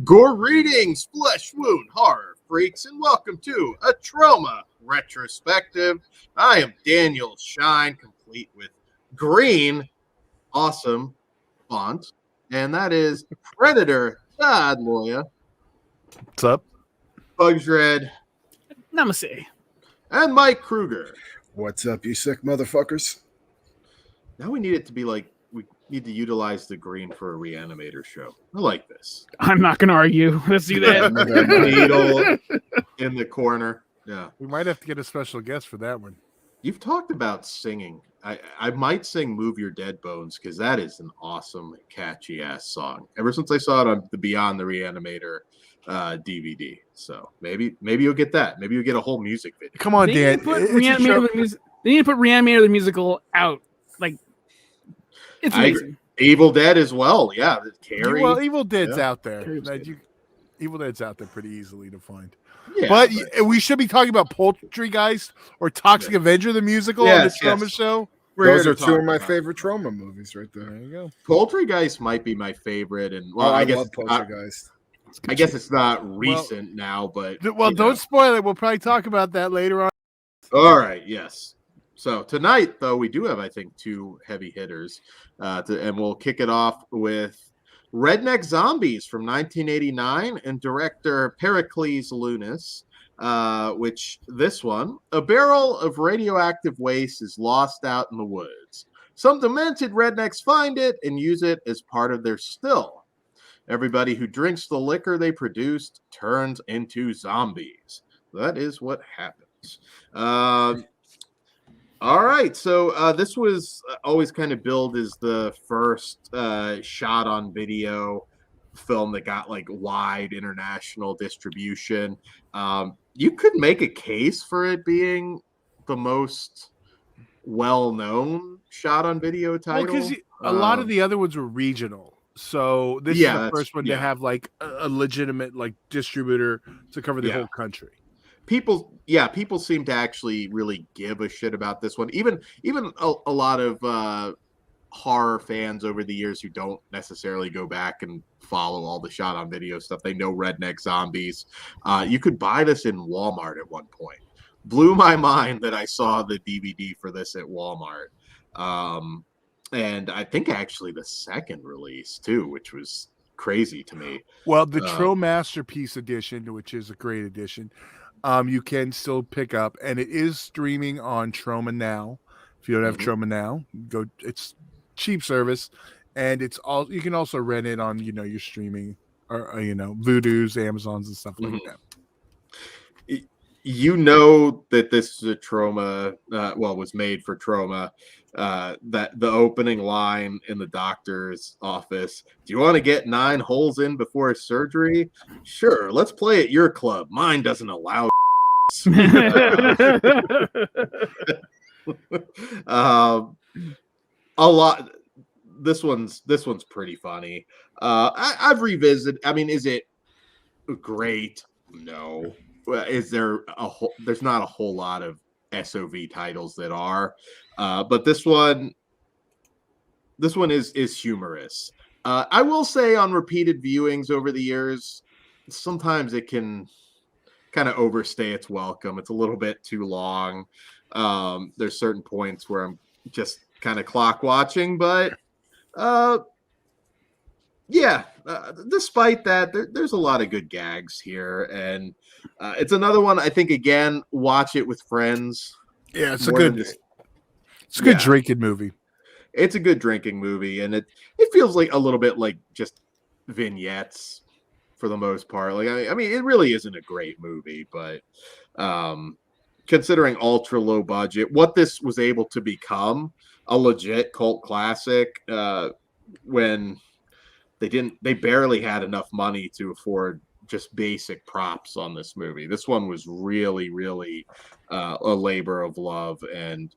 Greetings, flesh wound horror freaks, and welcome to a Troma Retrospective. I am Daniel Shine, complete with green, awesome font, and that is Predator Todd Loya. What's up? Bugs Red. Namaste. And Mike Kruger. What's up, you sick motherfuckers? Now we need it to be like, we need to utilize the green for a Reanimator show. I like this. I'm not going to argue. Let's do that. Needle in the corner. Yeah. We might have to get a special guest for that one. You've talked about singing. I might sing Move Your Dead Bones because that is an awesome, catchy ass song. Ever since I saw it on the Beyond the Reanimator DVD. So maybe you'll get that. Maybe you'll get a whole music video. Come on, Dan. They need to put Reanimator the musical out. Like, it's amazing. Evil Dead as well. Yeah. Carrie. Well, Evil Dead's out there. Evil Dead's out there pretty easily to find. Yeah, but we should be talking about Poultrygeist or Toxic Avenger, the musical on the Troma show. Those are two of my favorite Troma movies right there. There you go. Poultrygeist might be my favorite. And well, I guess love Poultrygeist. I guess it's not recent now, but don't spoil it. We'll probably talk about that later on. All right, yes. So tonight, though, we do have, I think, two heavy hitters, and we'll kick it off with Redneck Zombies from 1989 and director Pericles Lunis, which this one, a barrel of radioactive waste is lost out in the woods. Some demented rednecks find it and use it as part of their still. Everybody who drinks the liquor they produced turns into zombies. That is what happens. All right, so this was always kind of billed as the first shot on video film that got like wide international distribution. You could make a case for it being the most well-known shot on video title. Well, because a lot of the other ones were regional. So this is the first one to have like a legitimate like distributor to cover the whole country. People seem to actually really give a shit about this one. Even a lot of horror fans over the years who don't necessarily go back and follow all the shot on video stuff. They know Redneck Zombies. You could buy this in Walmart at one point. Blew my mind that I saw the DVD for this at Walmart. And I think actually the second release too, which was crazy to me. Well, the Troma Masterpiece edition, which is a great edition, you can still pick up, and it is streaming on Troma Now. If you don't have Troma Now, go. It's cheap service, and it's all. You can also rent it on your streaming or Vudu's, Amazons, and stuff like that. You know that this is a Troma, was made for Troma. That the opening line in the doctor's office, do you want to get 9 holes in before surgery? Sure, let's play at your club. Mine doesn't allow. A lot. This one's pretty funny. I've revisited. I mean, is it great? No. Is there there's not a whole lot of SOV titles that are, but this one is humorous. I will say on repeated viewings over the years, sometimes it can kind of overstay its welcome. It's a little bit too long. There's certain points where I'm just kind of clock watching, but despite that, there's a lot of good gags here, and it's another one. I think again, watch it with friends. Yeah, it's a good drinking movie. It's a good drinking movie, and it feels like a little bit like just vignettes for the most part. Like I mean, it really isn't a great movie, but considering ultra low budget, what this was able to become a legit cult classic when they barely had enough money to afford just basic props on this movie. This one was really, really a labor of love, and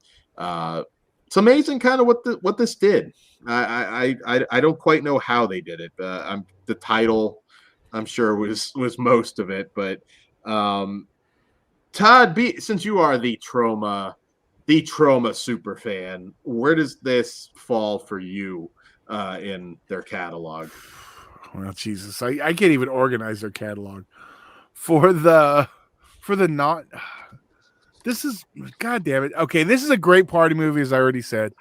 it's amazing kind of what this did. I don't quite know how they did it. The title, I'm sure was most of it, but Todd, since you are the Troma super fan, where does this fall for you in their catalog? well, Jesus, I can't even organize their catalog for the not. This is, God damn it. Okay, this is a great party movie, as I already said.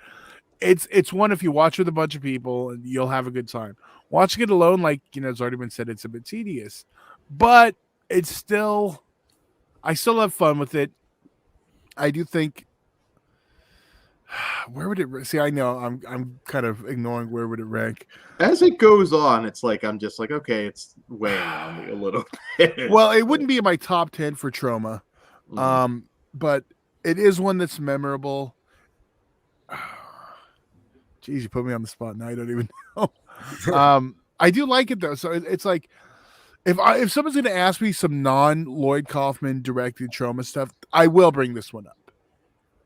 It's one, if you watch with a bunch of people, you'll have a good time. Watching it alone, like, it's already been said, it's a bit tedious, but it's still, I still have fun with it. I do think, where would it see? I know I'm kind of ignoring where would it rank. As it goes on, it's like I'm just like, okay, it's weighing on me a little bit. Well, it wouldn't be in my top 10 for Troma, Mhm. but it is one that's memorable. Geez, you put me on the spot now. I don't even know. I do like it though. So it's like, if someone's going to ask me some non-Lloyd Kaufman directed Troma stuff, I will bring this one up.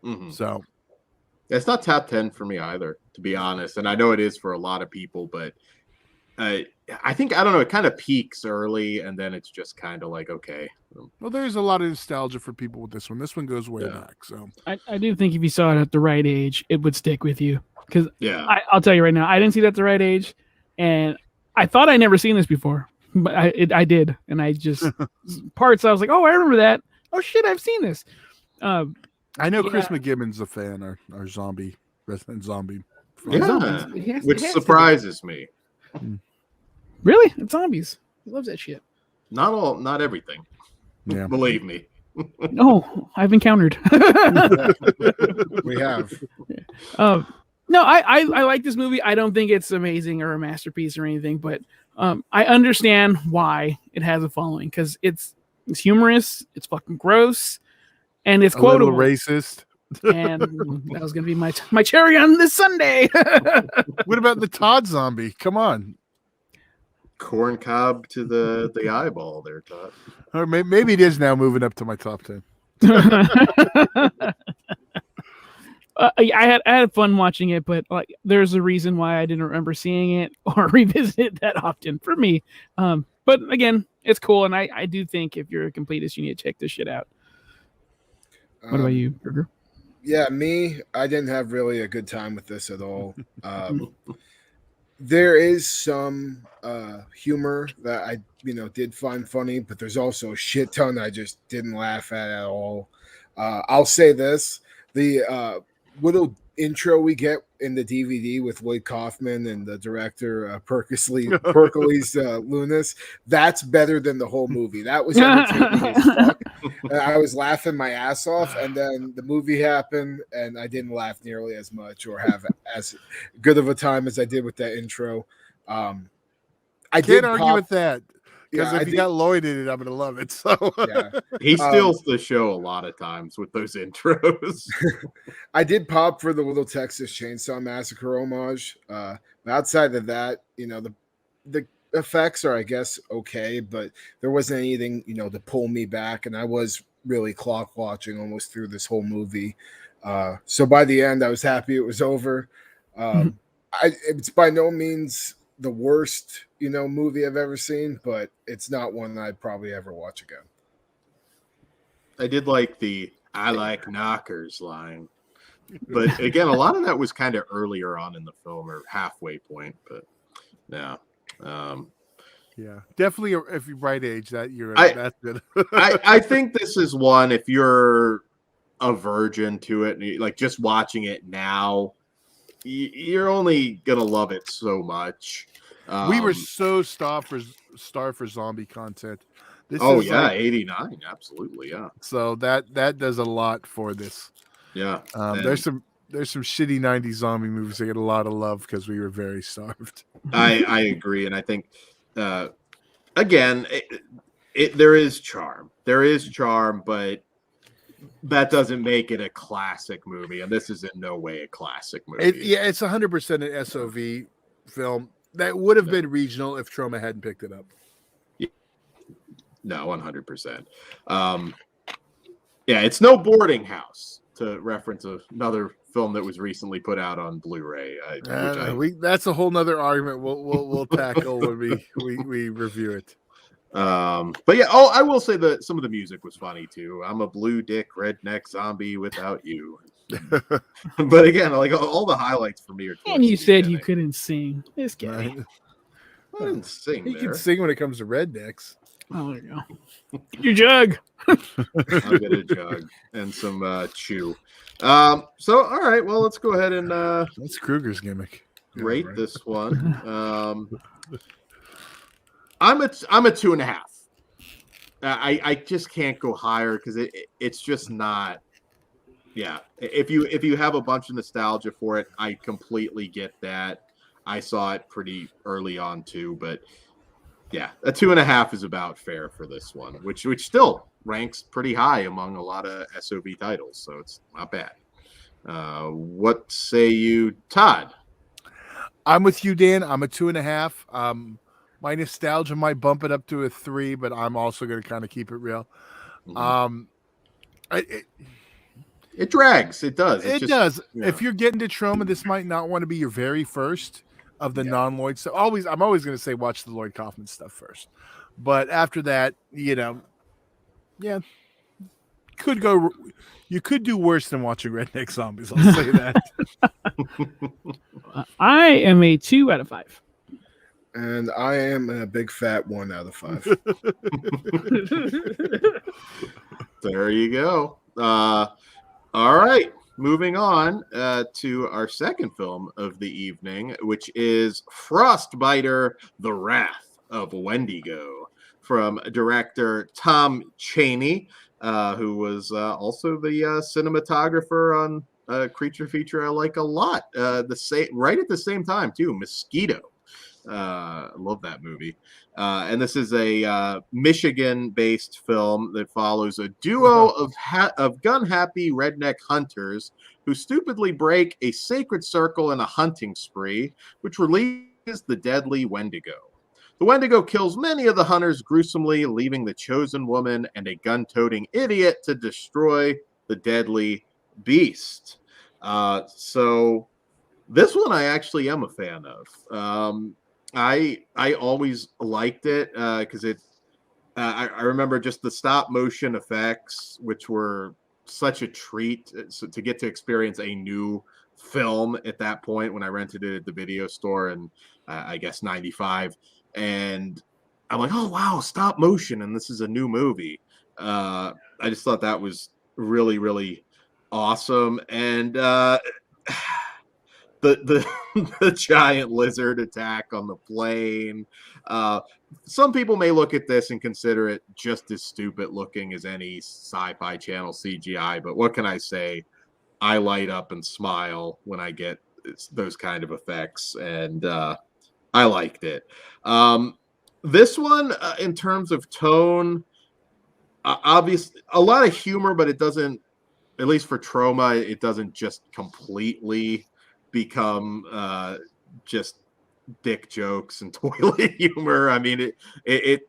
Mhm. So It's not top 10 for me either, to be honest. And I know it is for a lot of people, but I think, I don't know, it kind of peaks early and then it's just kind of like, okay. well, there's a lot of nostalgia for people with this one. This one goes way back. So I do think if you saw it at the right age, it would stick with you. Because Yeah. I'll tell you right now, I didn't see it at the right age, and I thought I'd never seen this before, but I did, and I just parts I was like, oh, I remember that. Oh shit, I've seen this. I know Chris McGibbon's a fan, our zombie resident zombie. Yeah, Zombies. It which has to be. surprises me. Really? It's zombies. He loves that shit. Not everything. Yeah. Believe me. No, I've encountered. We have. No, I like this movie. I don't think it's amazing or a masterpiece or anything, but I understand why it has a following, because it's humorous, it's fucking gross, and it's A little quotable. racist. And that was gonna be my cherry on this Sunday. What about the Todd zombie? Come on. Corn cob to the eyeball there, Todd. Or maybe it is now moving up to my top 10. I had fun watching it, but like, there's a reason why I didn't remember seeing it or revisit it that often for me. But again, it's cool, and I do think if you're a completist, you need to check this shit out. What about you, Burger? Yeah, I didn't have really a good time with this at all. There is some humor that I did find funny, but there's also a shit ton I just didn't laugh at all. I'll say this: the little intro we get in the DVD with Lloyd Kaufman and the director Perkins Lunas, that's better than the whole movie. That was entertaining as fuck. I was laughing my ass off, and then the movie happened, and I didn't laugh nearly as much or have as good of a time as I did with that intro. I Can't argue with that. Because Yeah, if you got Lloyd in it, I'm gonna love it. So yeah. He steals the show a lot of times with those intros. I did pop for the Little Texas Chainsaw Massacre homage. Outside of that, the effects are, I guess, okay, but there wasn't anything, to pull me back, and I was really clock watching almost through this whole movie. So by the end, I was happy it was over. It's by no means the worst, movie I've ever seen, but it's not one that I'd probably ever watch again. I did like the "I like knockers" line, but again, a lot of that was kind of earlier on in the film or halfway point. But yeah, yeah, definitely if you're right age, that's good. I think this is one, if you're a virgin to it, and like just watching it now, you're only gonna love it so much. We were so starved for zombie content. This is 89, absolutely, yeah. So that does a lot for this. Yeah, there's some shitty 90s zombie movies that get a lot of love because we were very starved. I agree, and I think again, there is charm, but that doesn't make it a classic movie, and this is in no way a classic movie. It's 100% an SOV film. That would have been regional if Troma hadn't picked it up. No, 100%. Yeah, it's no Boarding House, to reference another film that was recently put out on Blu-ray. That's a whole nother argument we'll tackle when we review it. But yeah, I will say that some of the music was funny too. I'm a blue dick redneck zombie without you. But again, like all the highlights for me are. And you said you couldn't sing. This guy. Right. I didn't sing He there. can sing when it comes to rednecks. Oh, there you go. Get your jug. I'll get a jug and some chew. So all right, well, let's go ahead and That's Kruger's gimmick. rate right. this one. I'm a 2.5. I just can't go higher because it's just not. Yeah, if you have a bunch of nostalgia for it, I completely get that. I saw it pretty early on too, but yeah, a 2.5 is about fair for this one, which still ranks pretty high among a lot of SOV titles, so it's not bad. What say you, Todd? I'm with you, Dan. I'm a 2.5. My nostalgia might bump it up to a 3, but I'm also going to kind of keep it real. It drags. It does. It does. Yeah. If you're getting to Troma, this might not want to be your very first of the non-Lloyd stuff. I'm always going to say watch the Lloyd Kaufman stuff first, but after that, yeah, you could do worse than watching Redneck Zombies. I'll say that. I am a 2 out of 5. And I am a big fat 1 out of 5. There you go. All right, moving on to our second film of the evening, which is Frostbiter, The Wrath of Wendigo, from director Tom Chaney, who was also the cinematographer on Creature Feature I like a lot. Right at the same time, too, Mosquito. I love that movie. And this is a Michigan-based film that follows a duo of gun-happy redneck hunters who stupidly break a sacred circle in a hunting spree, which releases the deadly Wendigo. The Wendigo kills many of the hunters gruesomely, leaving the chosen woman and a gun-toting idiot to destroy the deadly beast. So this one I actually am a fan of. I always liked it because I remember just the stop motion effects, which were such a treat to get to experience a new film at that point when I rented it at the video store in I guess 95, and I'm like, oh wow, stop motion, and this is a new movie. I just thought that was really, really awesome, and the giant lizard attack on the plane. Some people may look at this and consider it just as stupid looking as any Sci-Fi Channel CGI, but what can I say? I light up and smile when I get those kind of effects, and I liked it. This one, in terms of tone, obviously a lot of humor, but it doesn't, at least for Troma, it doesn't just completely become just dick jokes and toilet humor. I mean, it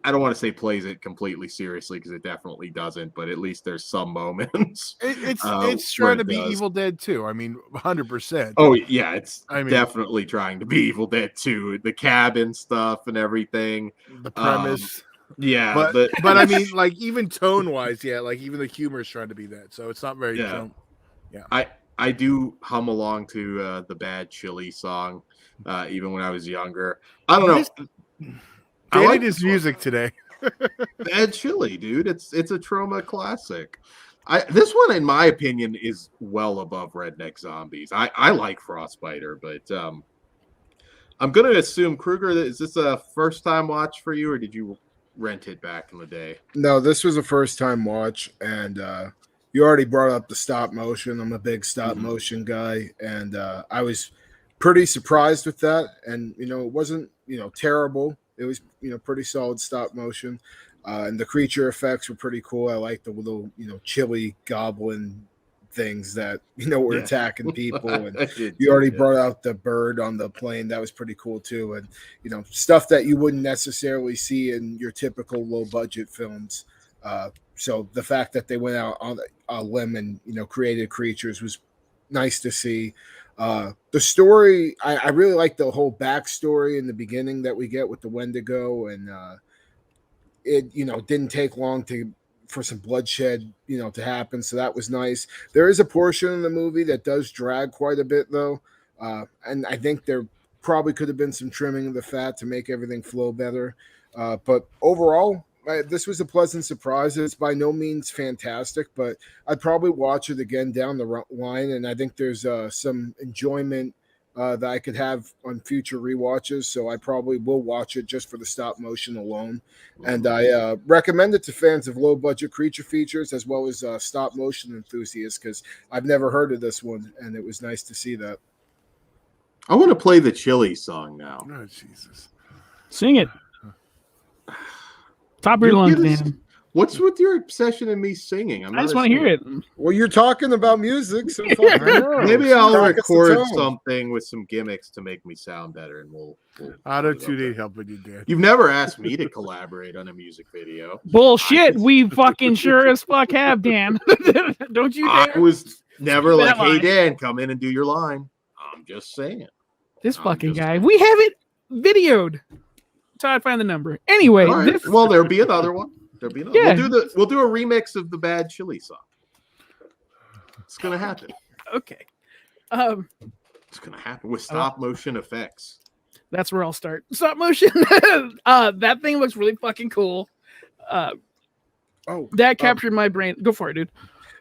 I don't want to say plays it completely seriously because it definitely doesn't, but at least there's some moments. It's trying to be Evil Dead 2. I mean, 100%. Oh yeah, it's definitely trying to be Evil Dead 2. The cabin stuff and everything. The premise. Yeah, but I mean, like even tone wise, yeah, like even the humor is trying to be that. So it's not very. Yeah. I do hum along to the Bad Chili song, even when I was younger. I don't know. I like his music today. Bad Chili, dude. It's a Troma classic. This one, in my opinion, is well above Redneck Zombies. I like Frostbiter, but I'm going to assume, Kruger, is this a first-time watch for you, or did you rent it back in the day? No, this was a first-time watch, and you already brought up the stop motion. I'm a big stop motion guy, and I was pretty surprised with that. And, it wasn't, terrible. It was, pretty solid stop motion. And the creature effects were pretty cool. I like the little, chili goblin things that, were attacking people. And you already brought out the bird on the plane. That was pretty cool too. And, stuff that you wouldn't necessarily see in your typical low budget films. So the fact that they went out on a limb and, created creatures was nice to see. The story, I really like the whole backstory in the beginning that we get with the Wendigo, and it didn't take long for some bloodshed to happen, so that was nice. There is a portion of the movie that does drag quite a bit though, and I think they're probably could have been some trimming of the fat to make everything flow better. But overall, this was a pleasant surprise. It's by no means fantastic, but I'd probably watch it again down the line. And I think there's some enjoyment that I could have on future rewatches. So I probably will watch it just for the stop motion alone. And I recommend it to fans of low budget creature features as well as stop motion enthusiasts, because I've never heard of this one. And it was nice to see that. I want to play the Chili song now. Oh, Jesus. Sing it. Top of your lungs, man. What's with your obsession in me singing? I just want to hear it. Well, you're talking about music, so maybe I'll Practice the record tone. something with some gimmicks to make me sound better, and we'll Auto-tune ain't helping you, Dan. You've never asked me to collaborate on a music video. Bullshit. We fucking sure as fuck have, Dan. Don't you I dare. was never That like, hey, line. Dan, come in and do your line. I'm just saying. This I'm fucking just- guy. We have it videoed. So I'd find the number. Anyway, All right. this- Well, there'll be another one. There'll be another. Yeah. We'll do a remix of the Bad Chili song. It's gonna happen. okay. It's gonna happen with stop motion effects. That's where I'll start. Stop motion. That thing looks really fucking cool. That captured my brain. Go for it, dude.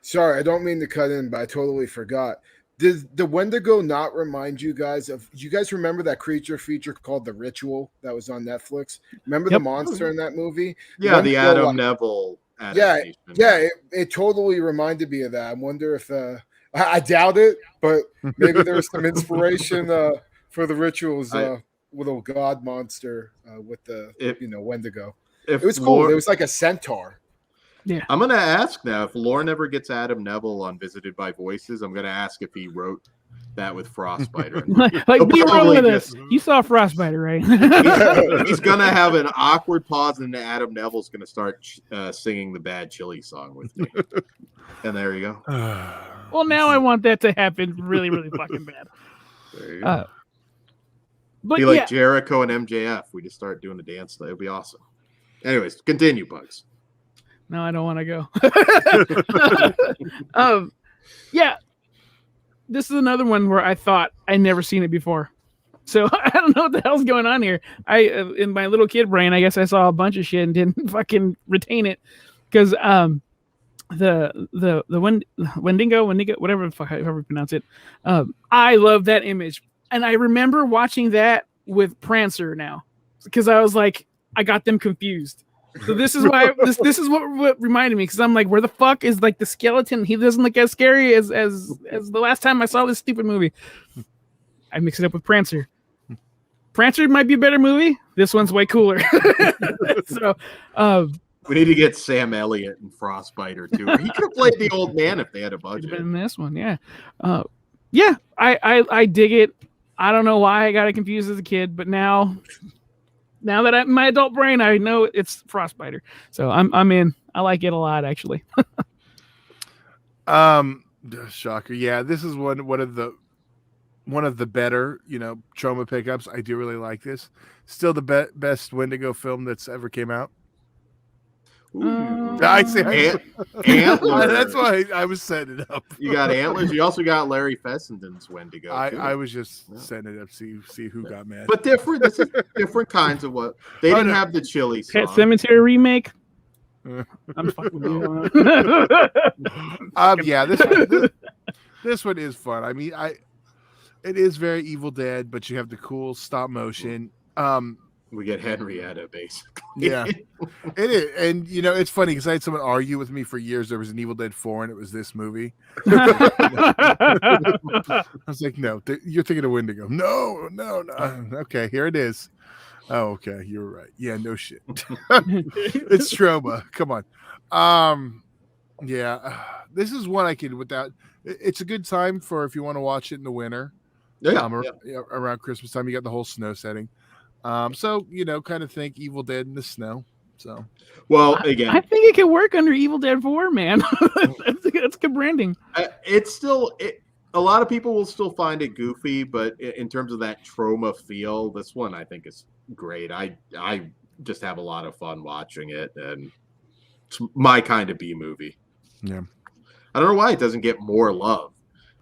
Sorry, I don't mean to cut in, but I totally forgot. Did the Wendigo not remind you guys of? You guys remember that creature feature called The Ritual that was on Netflix? Remember the monster in that movie? Yeah, the Wendigo, Adam Neville Yeah, adaptation. yeah, it totally reminded me of that. I wonder if I doubt it, but maybe there was some inspiration for The Ritual's little god monster with the Wendigo. If It was cool. Lore- It was like a centaur. Yeah. I'm gonna ask now if Lauren ever gets Adam Neville on Visited by Voices. I'm gonna ask if he wrote that with Frostbiter. Like, be real probably with us. You saw Frostbiter, right? He's gonna have an awkward pause, and Adam Neville's gonna start singing the Bad Chili song with me. And there you go. Well, now I want that to happen really, really fucking bad. There you go. But Be like yeah, Jericho and MJF. We just start doing the dance. It'll be awesome. Anyways, continue, Bugs. no, I don't want to go. Yeah, this is another one where I thought I'd never seen it before. So I don't know what the hell's going on here. In my little kid brain, I guess I saw a bunch of shit and didn't fucking retain it because the Wendigo, whatever the fuck, however you pronounce it. I love that image, and I remember watching that with Prancer now because I was like, I got them confused. So this is why this is what reminded me, because I'm like, where the fuck is like the skeleton? He doesn't look as scary as the last time I saw this stupid movie. I mix it up with Prancer. Prancer might be a better movie. This one's way cooler. So we need to get Sam Elliott and Frostbiter too. He could have played the old man if they had a budget. in this one, yeah. Yeah, I dig it. I don't know why I got it confused as a kid, but now that I'm my adult brain, I know it's Frostbiter. So I'm in. I like it a lot, actually. Shocker. Yeah, this is one of the better, Troma pickups. I do really like this. Still the best Wendigo film that's ever came out. I see. Antlers. That's why I was setting it up. You got Antlers. You also got Larry Fessenden's Wendigo. I was just setting it up. See who got mad. But different. This is different kinds of what they didn't have the chili song. Pet Cemetery remake. I'm fucking with you. Yeah, this one is fun. I mean, it is very Evil Dead, but you have the cool stop motion. We get Henrietta, basically. Yeah, it is. And, it's funny because I had someone argue with me for years. There was an Evil Dead 4 and it was this movie. I was like, no, you're thinking of Wendigo. No. Okay, here it is. Oh, okay. You're right. Yeah, no shit. It's Troma. Come on. Yeah, this is one I could without. It's a good time for if you want to watch it in the winter. Around Christmas time, you got the whole snow setting. So kind of think Evil Dead in the snow. So, well, again, I think it could work under Evil Dead 4, man. That's good branding. It's still a lot of people will still find it goofy, but in terms of that Troma feel, this one I think is great. I just have a lot of fun watching it, and it's my kind of B movie. Yeah, I don't know why it doesn't get more love.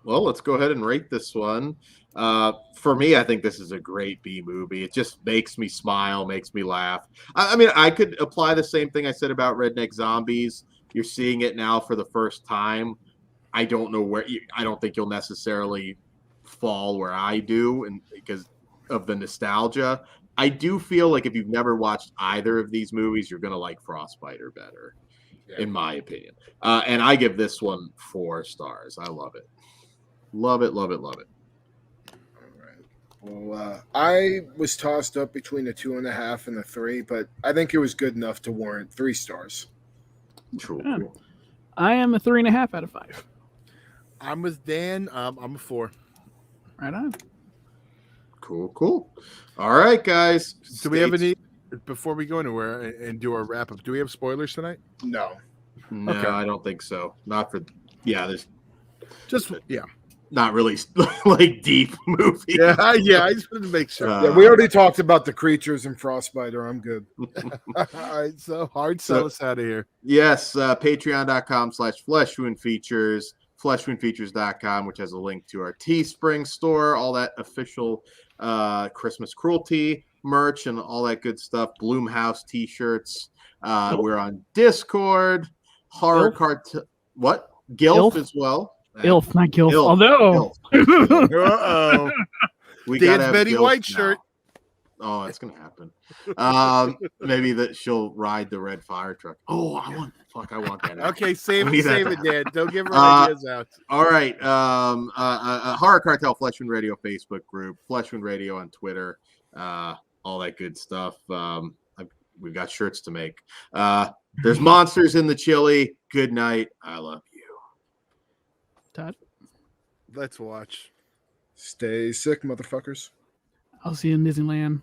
Well, let's go ahead and rate this one. For me, I think this is a great B movie. It just makes me smile, makes me laugh. I mean, I could apply the same thing I said about Redneck Zombies. You're seeing it now for the first time. I don't know I don't think you'll necessarily fall where I do, and because of the nostalgia. I do feel like if you've never watched either of these movies, you're gonna like Frostbiter better, in my opinion. And I give this one 4 stars. I love it. Love it, love it, love it. All right. Well, I was tossed up between a 2.5 and a 3, but I think it was good enough to warrant 3 stars. Cool. Yeah. I am a 3.5 out of 5. I'm with Dan. I'm a 4. Right on. Cool. All right, guys. Do we have any, before we go anywhere and do our wrap up, do we have spoilers tonight? No. No, Okay. I don't think so. Not for. Yeah, there's Just yeah. not really like deep movie. Yeah, I just wanted to make sure. Yeah, we already talked about the creatures and Frostbiter. I'm good. All right, so hard sell us out of here. Yes, patreon.com/fleshwoundfeatures, fleshwoundfeatures.com, which has a link to our Teespring store, all that official Christmas cruelty merch and all that good stuff. Bloomhouse t-shirts. We're on Discord. Horror Cartel. What? Gilf as well. Ilf, not Gilf. Ilf. Although Uh-oh. We Dan's gotta have Betty Gilf White now. shirt. Oh, it's gonna happen. Maybe that she'll ride the red fire truck. Oh, I want that. Okay, save We it, need that save to it, Dan. Don't give her Uh, ideas out. All right. Horror Cartel Fleshwound Radio Facebook group, Fleshwound Radio on Twitter, all that good stuff. We've got shirts to make. There's monsters in the chili. Good night. I love you. Todd, Let's watch. Stay sick, motherfuckers. I'll see you in Disneyland.